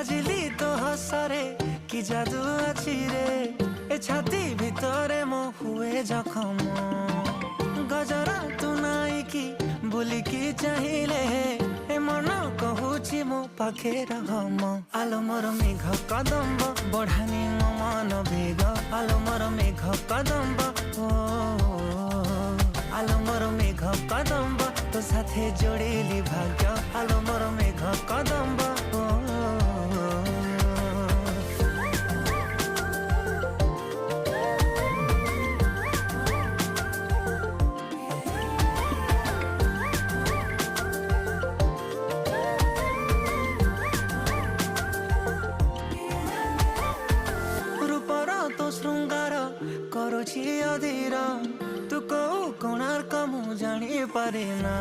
हजिली तो हसरे कि जादू अछि रे ए छाती भितरे मो हुए जखम गजरा तू नाई कि बुलिकी चाहिए ए मन कहूची मो पाखे रम आलो मोर मेघ कदम्ब बढ़ानी मो मन बेग आलो मोर मेघ कदम्ब ओ आलो मोर मेघ कदम्ब तो साथे जोड़िली भाग्य आलो मोर मेघ कदम्ब तो श्रृंगार करुछि अधीर तू को कोणार्क मु जानी पारे ना।